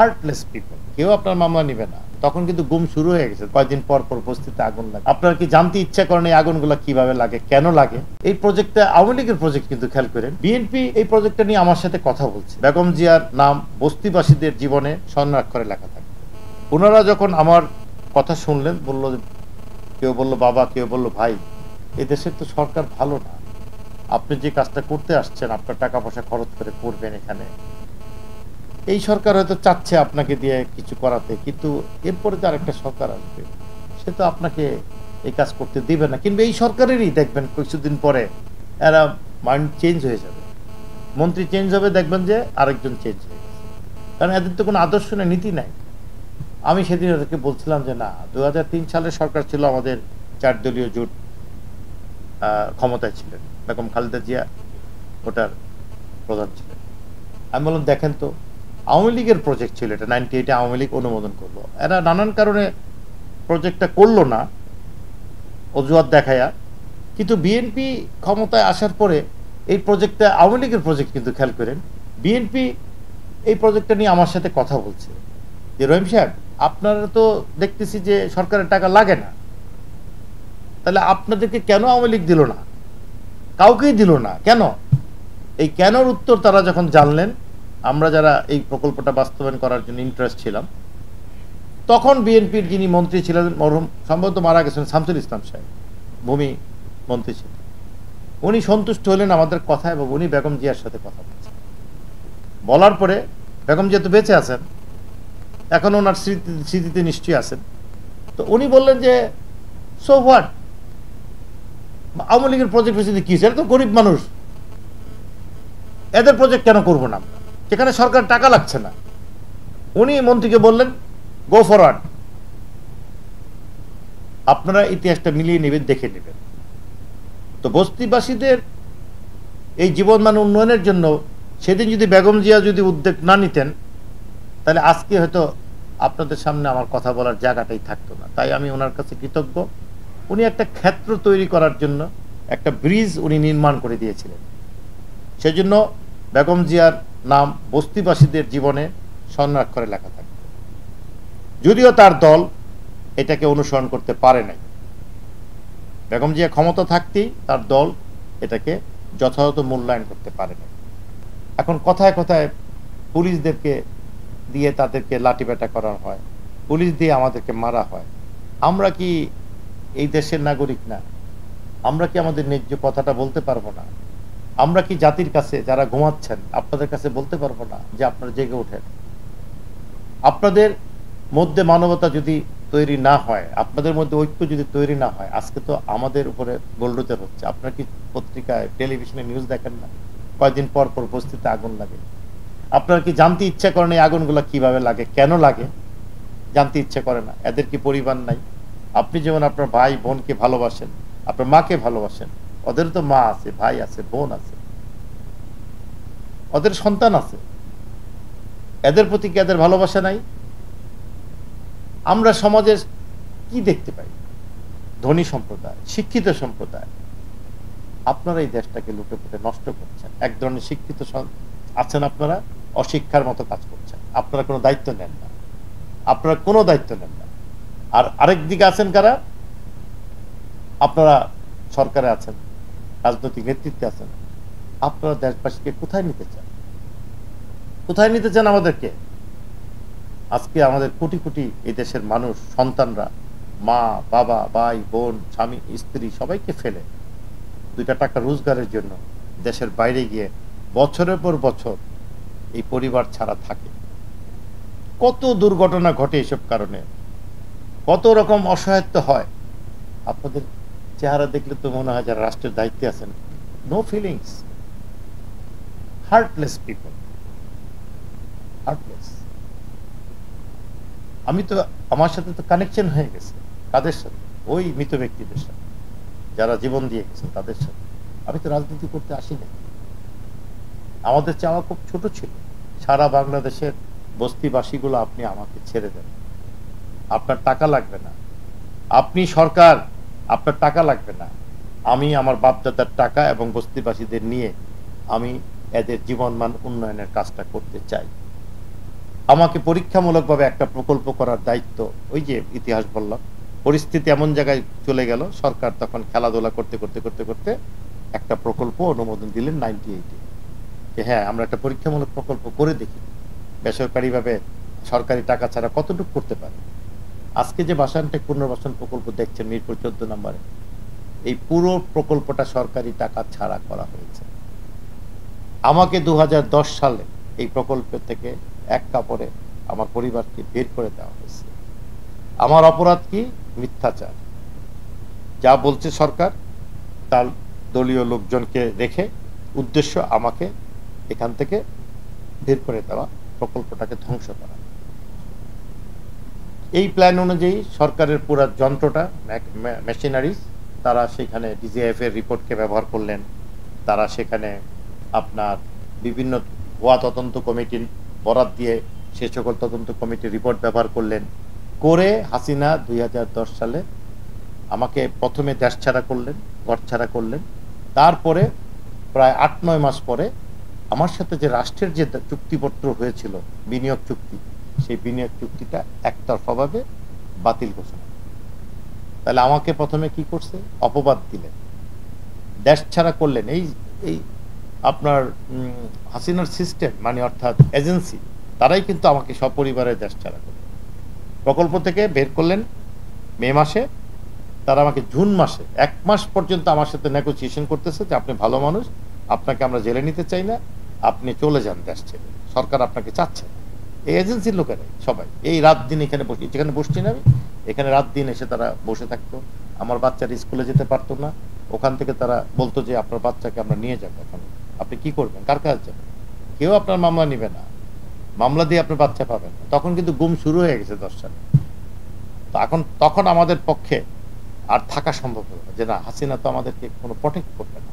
Heartless people, কেউ আপনার মামলা নিবে না। তখন কিন্তু গুম শুরু হয়ে গেছে, কয়েকদিন পর পর বস্তিতে আগুন লাগে। আপনার কি জানতে ইচ্ছা করেন এই আগুনগুলো কিভাবে লাগে, কেন লাগে? এই প্রজেক্টটা আওয়ামী লীগের প্রজেক্ট, কিন্তু খেয়াল করেন বিএনপি এই প্রজেক্টটা নিয়ে আমার সাথে কথা বলছে। বেগম জিয়ার নাম বস্তিবাসীদের জীবনে স্বর্ণাক্ষরে লেখা থাকে। ওনারা যখন আমার কথা শুনলেন, বলল, কেউ বলল বাবা, কেউ বলল ভাই, এই দেশের তো সরকার ভালো না, আপনি যে কাজটা করতে আসছেন, আপনার টাকা পয়সা খরচ করে করবেন এখানে, এই সরকার হয়তো চাচ্ছে আপনাকে দিয়ে কিছু করাতে, কিন্তু এরপরে তো আরেকটা সরকার আসবে, সে তো আপনাকে এই কাজ করতে দিবে না। কিন্তু এই সরকারেরই দেখবেন কিছুদিন পরে এরা মাইন্ড চেঞ্জ হয়ে যাবে, মন্ত্রী চেঞ্জ হবে, দেখবেন যে আরেকজন চেঞ্জ হয়ে গেছে, কারণ এদের তো কোনো আদর্শ নেই, নীতি নাই। আমি সেদিন ওদেরকে বলছিলাম যে না, 2003 সালের সরকার ছিল আমাদের 4 দলীয় জোট ক্ষমতায় ছিলেন, বেগম খালেদা জিয়া ওটার প্রধান ছিলেন। আমি বললাম দেখেন তো, আওয়ামী লীগের প্রজেক্ট ছিল এটা, 98-এ আওয়ামী লীগ অনুমোদন করলো, এরা নানান কারণে প্রজেক্টটা করলো না অজুহাত দেখায়া, কিন্তু বিএনপি ক্ষমতায় আসার পরে এই প্রজেক্টটা আওয়ামী লীগের প্রজেক্ট, কিন্তু খেয়াল করেন বিএনপি এই প্রজেক্টটা নিয়ে আমার সাথে কথা বলছে যে রহিম সাহেব, আপনারা তো দেখতেছি যে সরকারের টাকা লাগে না, তাহলে আপনাদেরকে কেন আওয়ামী লীগ দিল না, কাউকেই দিল না কেন? এই কেনর উত্তর তারা যখন জানলেন, আমরা যারা এই প্রকল্পটা বাস্তবায়ন করার জন্য ইন্টারেস্ট ছিলাম, তখন বিএনপির যিনি মন্ত্রী ছিলেন, মরহুম সম্ভবত মারা গেছেন শামসুল ইসলাম সাহেব, ভূমি মন্ত্রী ছিলেন, উনি সন্তুষ্ট হলেন আমাদের কথা এবং উনি বেগম জিয়ার সাথে কথা বলছেন। বলার পরে বেগম জিয়া তো বেঁচে আছেন, এখন ওনার স্মৃতিতে নিশ্চয়ই আছেন, তো উনি বললেন যে সো হোয়াট, আওয়ামী লীগের প্রজেক্ট হয়েছে কি, এরা তো গরিব মানুষ, এদের প্রজেক্ট কেন করবো না আমরা, যেখানে সরকার টাকা লাগছে না। উনি মন্ত্রীকে বললেন গো ফরওয়ার্ড, আপনারা ইতিহাসটা মিলিয়ে নেবেন, দেখে নেবেন। তো বস্তিবাসীদের এই জীবনমান উন্নয়নের জন্য সেদিন যদি বেগম জিয়া যদি উদ্যোগ না নিতেন, তাহলে আজকে হয়তো আপনাদের সামনে আমার কথা বলার জায়গাটাই থাকতো না। তাই আমি ওনার কাছে কৃতজ্ঞ। উনি একটা ক্ষেত্র তৈরি করার জন্য একটা ব্রিজ উনি নির্মাণ করে দিয়েছিলেন, সেজন্য বেগম জিয়ার নাম বস্তিবাসীদের জীবনে স্বর্ণাক্ষরে লেখা থাকে। যদিও তার দল এটাকে অনুসরণ করতে পারে নাই, বেগম জিয়া ক্ষমতা থাকতেই তার দল এটাকে যথাযথ মূল্যায়ন করতে পারে নাই। এখন কথায় কথায় পুলিশদেরকে দিয়ে তাদেরকে লাঠিপেটা করা হয়, পুলিশ দিয়ে আমাদেরকে মারা হয়। আমরা কি এই দেশের নাগরিক না? আমরা কি আমাদের ন্যায্য কথাটা বলতে পারবো না? আমরা কি জাতির কাছে, যারা ঘুমাচ্ছেন আপনাদের কাছে বলতে পারবো না যে আপনারা জেগে ওঠেন? আপনাদের মধ্যে মানবতা যদি তৈরি না হয়, আপনাদের মধ্যে ঐক্য যদি তৈরি না হয়, আজকে তো আমাদের উপরে গোলরোচর হচ্ছে। আপনারা কি পত্রিকায়, টেলিভিশনে নিউজ দেখেন না, কয়েকদিন পর পর বস্তিতে আগুন লাগে? আপনারা কি জানতে ইচ্ছা করেন এই আগুনগুলো কিভাবে লাগে, কেন লাগে? জানতে ইচ্ছা করে না। এদের কি পরিবার নাই? আপনি যেমন আপনার ভাই বোনকে ভালোবাসেন, আপনার মাকে ভালোবাসেন, ওদের তো মা আছে, ভাই আছে, বোন আছে, ওদের সন্তান আছে, এদের প্রতি কি এদের ভালোবাসা নাই? আমরা সমাজের কি দেখতে পাই? ধনী সম্প্রদায়, শিক্ষিত সম্প্রদায়, আপনারা এই দেশটাকে লুটে পুটে নষ্ট করছেন। এক ধরনের শিক্ষিত আছেন, আপনারা অশিক্ষার মতো কাজ করছেন, আপনারা কোনো দায়িত্ব নেন না, আপনারা কোনো দায়িত্ব নেন না। আর আরেক দিকে আছেন কারা? আপনারা সরকারে আছেন, রাজনৈতিক নেতৃত্বে আছেন, আপনারা দেশবাসীকে কোথায় নিতে চান? কোথায় নিতে চান আমাদেরকে? আজকে আমাদের কোটি কোটি এই দেশের মানুষ, সন্তানরা, মা বাবা, ভাই বোন, স্বামী স্ত্রী সবাইকে ফেলে 2টা টাকা রোজগারের জন্য দেশের বাইরে গিয়ে বছরের পর বছর এই পরিবার ছাড়া থাকে। কত দুর্ঘটনা ঘটে এসব কারণে, কত রকম অসহায়ত্ব হয়। আপনাদের চেহারা দেখলে তো মনে হয় যারা রাষ্ট্রের দায়িত্বে আছেন, no feelings, heartless people, heartless. আমি তো, আমার সাথে তো কানেকশন হয়ে গেছে। কাদের সাথে? ওই মৃত ব্যক্তিদের সাথে, যারা জীবন দিয়ে গেছে তাদের সাথে। আমি তো রাজনীতি করতে আসি না, আমাদের চাওয়া খুব ছোট ছিল, সারা বাংলাদেশের বস্তিবাসীগুলো আপনি আমাকে ছেড়ে দেন, আপনার টাকা লাগবে না, আপনি সরকার, আপনার টাকা লাগবে না, আমি আমার বাপদাদার টাকা এবং বস্তিবাসীদের নিয়ে আমি এদের জীবনমান উন্নয়নের কাজটা করতে চাই। আমাকে পরীক্ষামূলকভাবে একটা প্রকল্প করার দায়িত্ব, ওই যে ইতিহাস বললাম, পরিস্থিতি এমন জায়গায় চলে গেল, সরকার তখন খেলাধুলা করতে করতে করতে করতে একটা প্রকল্প অনুমোদন দিলেন 98-এ, যে হ্যাঁ আমরা একটা পরীক্ষামূলক প্রকল্প করে দেখি বেসরকারিভাবে সরকারি টাকা ছাড়া কতটুকু করতে পারে। আজকে যে বাসানটেক পুনর্বাসন প্রকল্প দেখছেন মিরপুর 14 নম্বরে, এই পুরো প্রকল্পটা সরকারি টাকা ছাড়া করা হয়েছে। আমাকে 2010 সালে এই প্রকল্প থেকে এক কাপড়ে আমার পরিবারকে বের করে দেওয়া হয়েছে। আমার অপরাধ কি? মিথ্যাচার। যা বলছে সরকার তার দলীয় লোকজনকে রেখে উদ্দেশ্য আমাকে এখান থেকে বের করে দেওয়া, প্রকল্পটাকে ধ্বংস করা। এই প্ল্যান অনুযায়ী সরকারের পুরো যন্ত্রটা, মেশিনারিজ, তারা সেখানে ডিজিএফ এর রিপোর্টকে ব্যবহার করলেন, তারা সেখানে আপনার বিভিন্ন ভুয়া তদন্ত কমিটির বরাত দিয়ে সে সকল তদন্ত কমিটির রিপোর্ট ব্যবহার করলেন, করে হাসিনা 2010 সালে আমাকে প্রথমে দেশ ছাড়া করলেন, ঘর ছাড়া করলেন। তারপরে প্রায় 8-9 মাস পরে আমার সাথে যে রাষ্ট্রের যে চুক্তিপত্র হয়েছিল, বিনিয়োগ চুক্তি, সেই বিনিয়োগ চুক্তিটা একতরফাভাবে বাতিল ঘোষণা। তাহলে আমাকে প্রথমে কি করছে? অপবাদ দিলেন, দেশ ছাড়া করলেন। এই আপনার হাসিনার সিস্টেম, মানে অর্থাৎ এজেন্সি, তারাই কিন্তু আমাকে সপরিবারে দেশ ছাড়া করলেন। প্রকল্প থেকে বের করলেন মে মাসে, তারা আমাকে জুন মাসে 1 মাস পর্যন্ত আমার সাথে নেগোসিয়েশন করতেছে যে আপনি ভালো মানুষ, আপনাকে আমরা জেলে নিতে চাই না, আপনি চলে যান দেশ ছেড়ে, সরকার আপনাকে চাচ্ছে না। এই এজেন্সির লোকেরাই সবাই এই রাত দিন এখানে বসে, যেখানে বসছি না আমি, এখানে রাত দিন এসে তারা বসে থাকতো। আমার বাচ্চারা স্কুলে যেতে পারতো না, ওখান থেকে তারা বলতো যে আপনার বাচ্চাকে আমরা নিয়ে যাবো, এখন আপনি কি করবেন, কার কাছে যাবেন? কেউ আপনার মামলা নিবে না, মামলা দিয়ে আপনার বাচ্চা পাবেন না। তখন কিন্তু গুম শুরু হয়ে গেছে 10 সালে। তো তখন আমাদের পক্ষে আর থাকা সম্ভব হবে যে না, হাসিনা তো আমাদেরকে কোনো প্রটেক্ট করবে না।